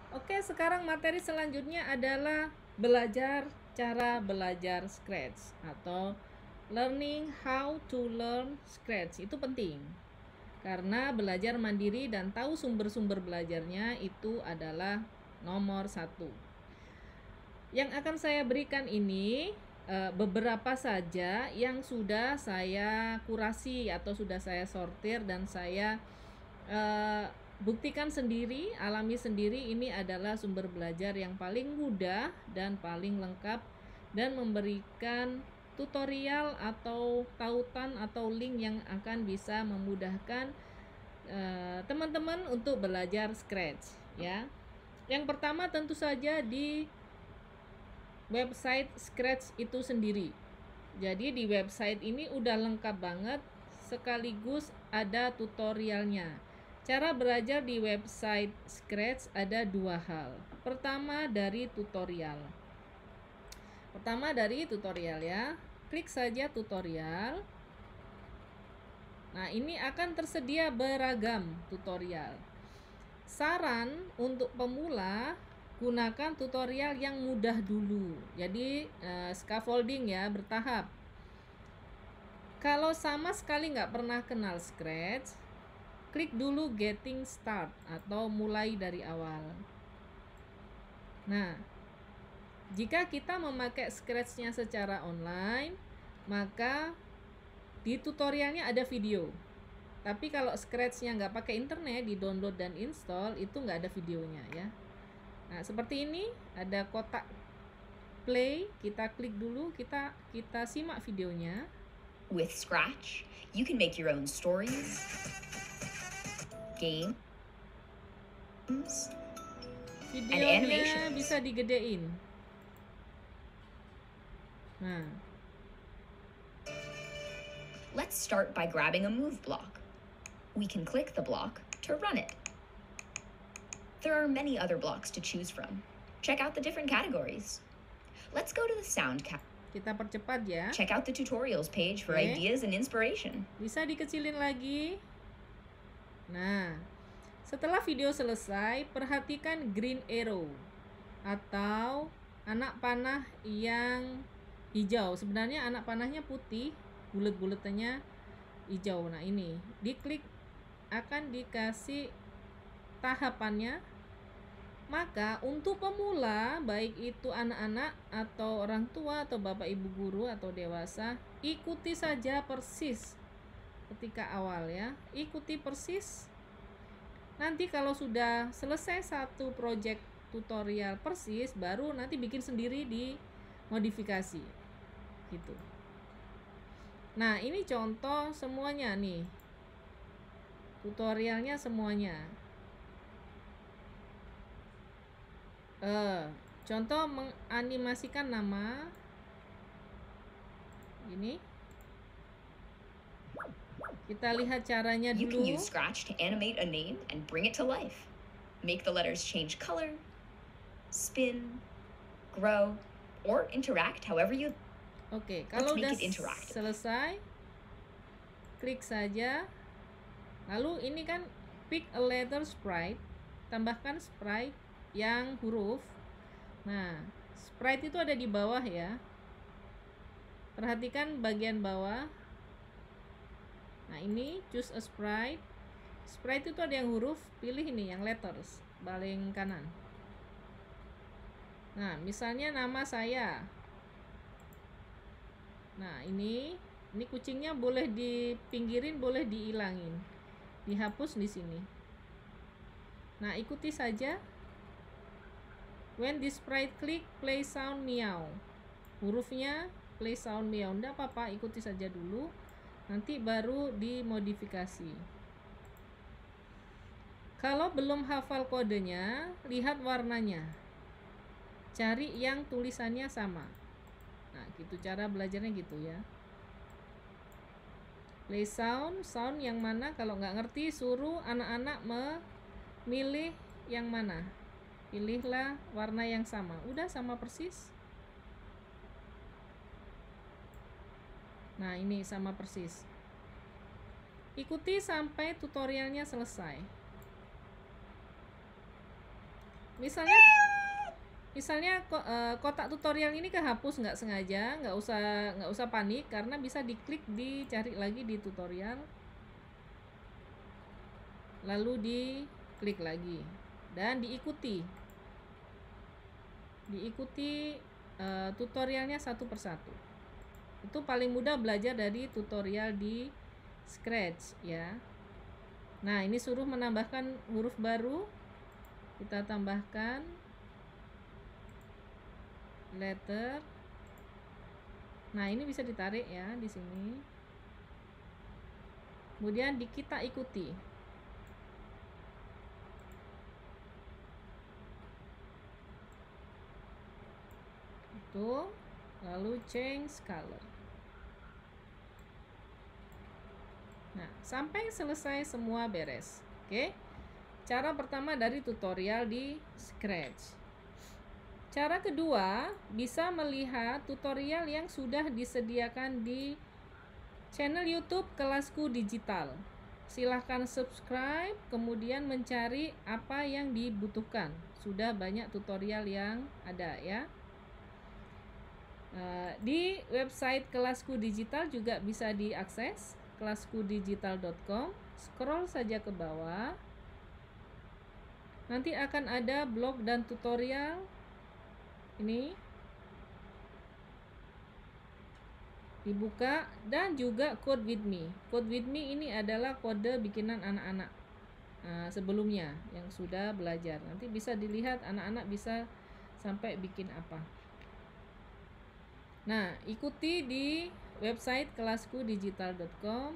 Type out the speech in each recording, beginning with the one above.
Oke, sekarang materi selanjutnya adalah cara belajar Scratch atau learning how to learn Scratch. Itu penting karena belajar mandiri dan tahu sumber-sumber belajarnya itu adalah nomor satu. Yang akan saya berikan ini beberapa saja yang sudah saya kurasi atau sudah saya sortir dan saya buktikan sendiri, alami sendiri. Ini adalah sumber belajar yang paling mudah dan paling lengkap dan memberikan tutorial atau tautan atau link yang akan bisa memudahkan teman-teman untuk belajar Scratch ya. Yang pertama tentu saja di website Scratch itu sendiri. Jadi di website ini udah lengkap banget, sekaligus ada tutorialnya. Cara belajar di website Scratch ada dua hal. Pertama dari tutorial ya. Klik saja tutorial. Nah, ini akan tersedia beragam tutorial. Saran untuk pemula, gunakan tutorial yang mudah dulu. Jadi scaffolding ya, bertahap. Kalau sama sekali nggak pernah kenal Scratch, klik dulu Getting Start atau mulai dari awal. Nah, jika kita memakai Scratch-nya secara online, maka di tutorialnya ada video. Tapi kalau Scratch-nya nggak pakai internet, di download dan install, itu nggak ada videonya ya. Nah, seperti ini ada kotak play, kita klik dulu, kita simak videonya. With Scratch, you can make your own stories, games, and Videonya animations. bisa digedein. Nah, Let's start by grabbing a move block. We can click the block to run it. There are many other blocks to choose from. Check out the different categories. Let's go to the sound kita percepat ya. Check out the tutorials page for ideas and inspiration. Bisa dikecilin lagi. Nah, setelah video selesai, perhatikan green arrow atau anak panah yang hijau. Sebenarnya anak panahnya putih, bulet-buletannya hijau. Nah, ini diklik akan dikasih tahapannya. Maka untuk pemula, baik itu anak-anak atau orang tua atau bapak ibu guru atau dewasa, ikuti saja persis ketika awal ya. Ikuti persis. Nanti kalau sudah selesai satu project tutorial persis, baru nanti bikin sendiri di modifikasi gitu. Nah, ini contoh semuanya nih, tutorialnya semuanya. Contoh menganimasikan nama ini. Kita lihat caranya dulu. You can use Scratch to animate a name and bring it to life. Make the letters change color, spin, grow, or interact however you. Oke, kalau udah selesai, klik saja. Lalu ini kan pick a letter sprite, tambahkan sprite yang huruf. Nah, sprite itu ada di bawah ya. Perhatikan bagian bawah. Nah, ini choose a sprite. Sprite itu ada yang huruf, pilih ini yang letters, paling kanan. Nah, misalnya nama saya. Nah, ini kucingnya boleh dipinggirin, boleh dihilangin. Dihapus di sini. Nah, ikuti saja. When this sprite click, play sound meow. Hurufnya play sound meow. Enggak apa-apa, ikuti saja dulu. Nanti baru dimodifikasi. Kalau belum hafal kodenya, lihat warnanya. Cari yang tulisannya sama. Nah, gitu cara belajarnya gitu ya. Play sound yang mana? Kalau nggak ngerti, suruh anak-anak memilih yang mana. Pilihlah warna yang sama. Udah sama persis. Nah, ini sama persis. Ikuti sampai tutorialnya selesai. misalnya kotak tutorial ini kehapus nggak sengaja, nggak usah panik, karena bisa diklik, dicari lagi di tutorial, lalu diklik lagi dan diikuti tutorialnya satu persatu. Itu paling mudah belajar dari tutorial di Scratch ya. Nah, ini suruh menambahkan huruf baru, kita tambahkan letter. Nah, ini bisa ditarik ya di sini. Kemudian kita ikuti. Itu, lalu change color. Nah, sampai selesai semua beres. Oke. Cara pertama dari tutorial di Scratch. Cara kedua, bisa melihat tutorial yang sudah disediakan di channel YouTube Kelasku Digital. Silahkan subscribe, kemudian mencari apa yang dibutuhkan. Sudah banyak tutorial yang ada ya. Di website Kelasku Digital juga bisa diakses, kelaskudigital.com. Scroll saja ke bawah. Nanti akan ada blog dan tutorial. Ini dibuka, dan juga Code with Me. Code with Me ini adalah kode bikinan anak-anak sebelumnya yang sudah belajar. Nanti bisa dilihat anak-anak bisa sampai bikin apa. Nah, ikuti di website kelaskudigital.com.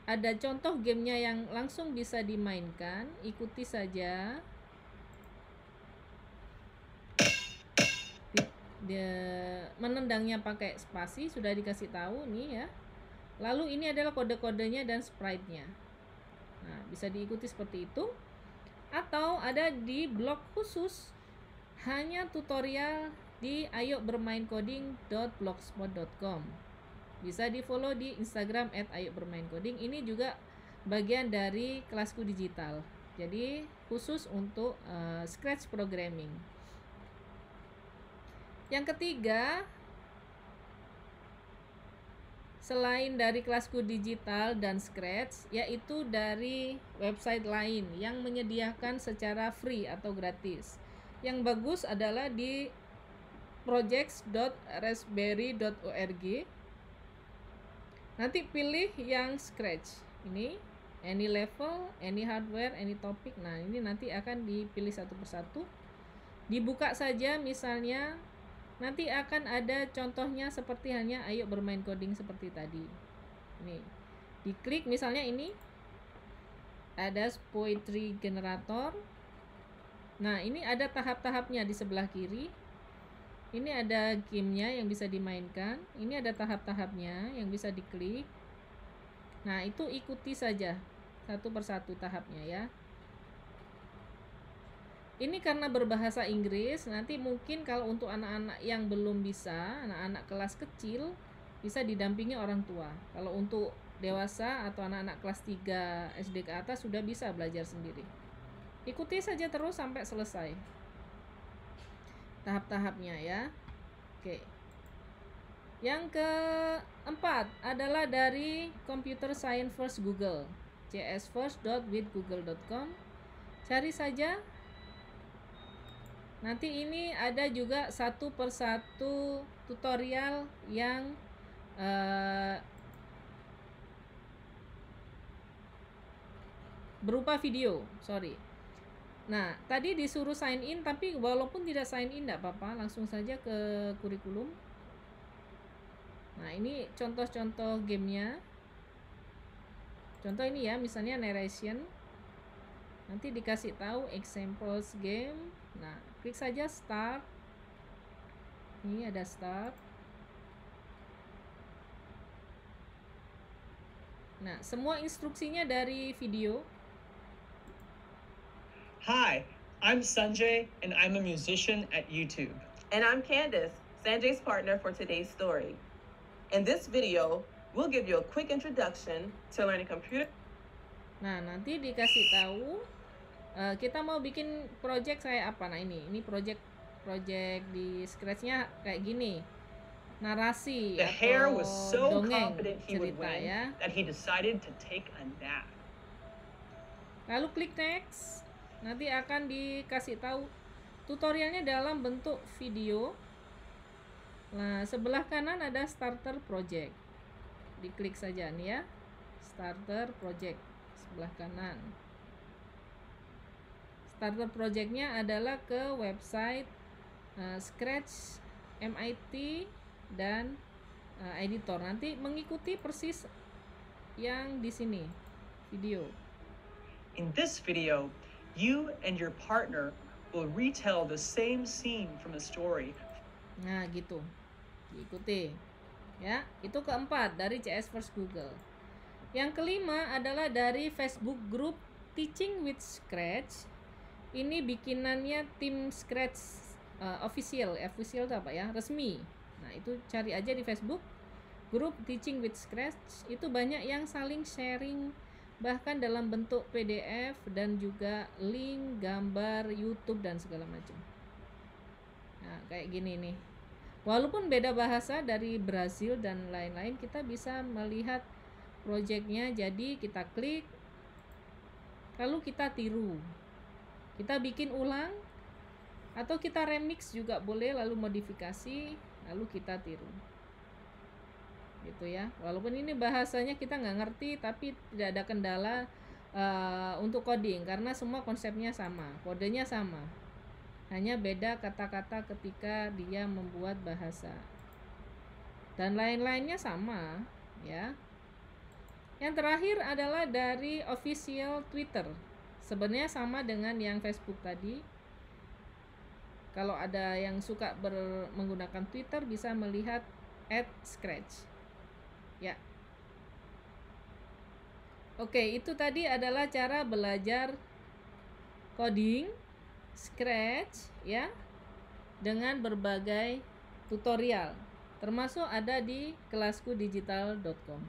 Ada contoh gamenya yang langsung bisa dimainkan, ikuti saja. Menendangnya pakai spasi, sudah dikasih tahu nih ya. Lalu ini adalah kode-kodenya dan sprite-nya. Nah, bisa diikuti seperti itu. Atau ada di blog khusus, hanya tutorial di ayobermaincoding.blogspot.com. Bisa di follow di Instagram @ayobermaincoding. Ini juga bagian dari Kelasku Digital. Jadi khusus untuk Scratch programming. Yang ketiga, selain dari Kelasku Digital dan Scratch, yaitu dari website lain yang menyediakan secara free atau gratis. Yang bagus adalah di projects.raspberry.org. Nanti pilih yang Scratch. Ini any level, any hardware, any topic. Nah, ini nanti akan dipilih satu persatu. Dibuka saja misalnya. Nanti akan ada contohnya seperti hanya ayo bermain coding seperti tadi. Ini diklik, misalnya ini ada poetry generator. Nah, ini ada tahap-tahapnya di sebelah kiri. Ini ada gamenya yang bisa dimainkan. Ini ada tahap-tahapnya yang bisa diklik. Nah, itu ikuti saja satu persatu tahapnya ya. Ini karena berbahasa Inggris, nanti mungkin kalau untuk anak-anak yang belum bisa, anak-anak kelas kecil, bisa didampingi orang tua. Kalau untuk dewasa atau anak-anak kelas 3 SD ke atas sudah bisa belajar sendiri. Ikuti saja terus sampai selesai tahap-tahapnya ya. Oke. Yang keempat adalah dari Computer Science First Google, csfirst.withgoogle.com. Cari saja. Nanti ini ada juga satu persatu tutorial yang berupa video, Nah, tadi disuruh sign in, tapi walaupun tidak sign in tidak apa-apa, langsung saja ke kurikulum. Nah, ini contoh-contoh gamenya. Contoh ini ya, misalnya narration. Nanti dikasih tahu examples game. Nah, klik saja start. Ini ada start. Nah, semua instruksinya dari video. Hi, I'm Sanjay and I'm a musician at YouTube. And I'm Candace, Sanjay's partner for today's story. In this video, we'll give you a quick introduction to learning computer. Nah, nanti dikasih tahu kita mau bikin project kayak apa? Nah, ini project di Scratch-nya kayak gini. Narasi The hare atau was so dongeng confident he would cerita win ya. that he decided to take a nap. Lalu klik next. Nanti akan dikasih tahu tutorialnya dalam bentuk video. Nah, sebelah kanan ada starter project. Diklik saja nih ya. Starter project sebelah kanan. Starter projectnya adalah ke website Scratch, MIT, dan editor. Nanti mengikuti persis yang di sini video. In this video, you and your partner will retell the same scene from a story. Nah, gitu. Diikuti. Ya, itu keempat dari CS First Google. Yang kelima adalah dari Facebook Group Teaching with Scratch. Ini bikinannya tim Scratch official itu apa ya? Resmi. Nah, itu cari aja di Facebook Group Teaching with Scratch. Itu banyak yang saling sharing bahkan dalam bentuk PDF dan juga link, gambar, YouTube dan segala macam. Nah, kayak gini nih. Walaupun beda bahasa dari Brazil dan lain-lain, kita bisa melihat projectnya. Jadi kita klik, lalu kita tiru. Kita bikin ulang atau kita remix juga boleh, lalu modifikasi, lalu kita tiru. Gitu ya. Walaupun ini bahasanya kita nggak ngerti, tapi tidak ada kendala untuk coding karena semua konsepnya sama, kodenya sama. Hanya beda kata-kata ketika dia membuat bahasa. Dan lain-lainnya sama, ya. Yang terakhir adalah dari official Twitter. Sebenarnya sama dengan yang Facebook tadi. Kalau ada yang suka menggunakan Twitter bisa melihat @scratch. Ya. Oke, itu tadi adalah cara belajar coding Scratch ya dengan berbagai tutorial. Termasuk ada di kelaskudigital.com.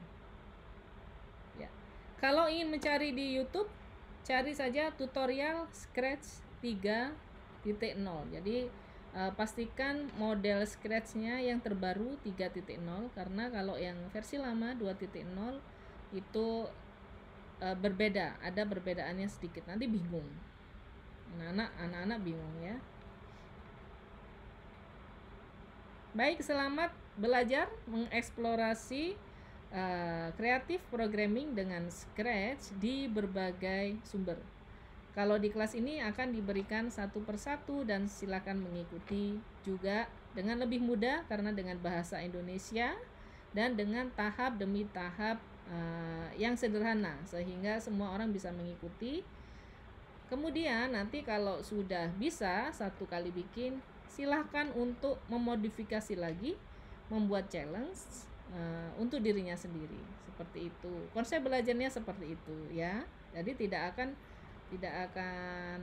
Ya. Kalau ingin mencari di YouTube, cari saja tutorial Scratch 3.0. Jadi pastikan model Scratch-nya yang terbaru 3.0 karena kalau yang versi lama 2.0 itu berbeda, ada perbedaannya sedikit. Nanti bingung. Anak-anak bingung ya. Baik, selamat belajar mengeksplorasi kreatif programming dengan Scratch di berbagai sumber. Kalau di kelas ini akan diberikan satu persatu dan silakan mengikuti juga dengan lebih mudah karena dengan bahasa Indonesia dan dengan tahap demi tahap yang sederhana sehingga semua orang bisa mengikuti. Kemudian nanti kalau sudah bisa satu kali bikin, silahkan untuk memodifikasi lagi, membuat challenge untuk dirinya sendiri. Seperti itu. Konsep belajarnya seperti itu ya. Jadi tidak akan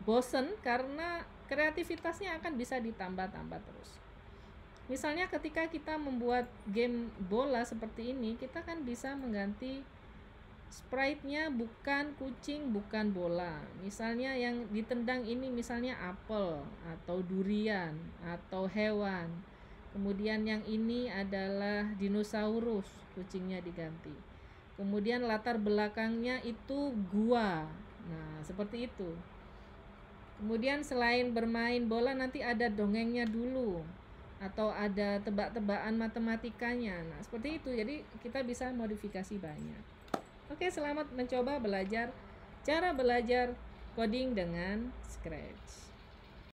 bosen karena kreativitasnya akan bisa ditambah-tambah terus. Misalnya ketika kita membuat game bola seperti ini, kita kan bisa mengganti sprite-nya bukan kucing, bukan bola. Misalnya yang ditendang ini misalnya apel atau durian atau hewan. Kemudian yang ini adalah dinosaurus, kucingnya diganti. Kemudian latar belakangnya itu gua. Nah, seperti itu. Kemudian selain bermain bola nanti ada dongengnya dulu atau ada tebak-tebakan matematikanya. Nah, seperti itu. Jadi kita bisa modifikasi banyak. Oke, selamat mencoba belajar cara belajar coding dengan Scratch.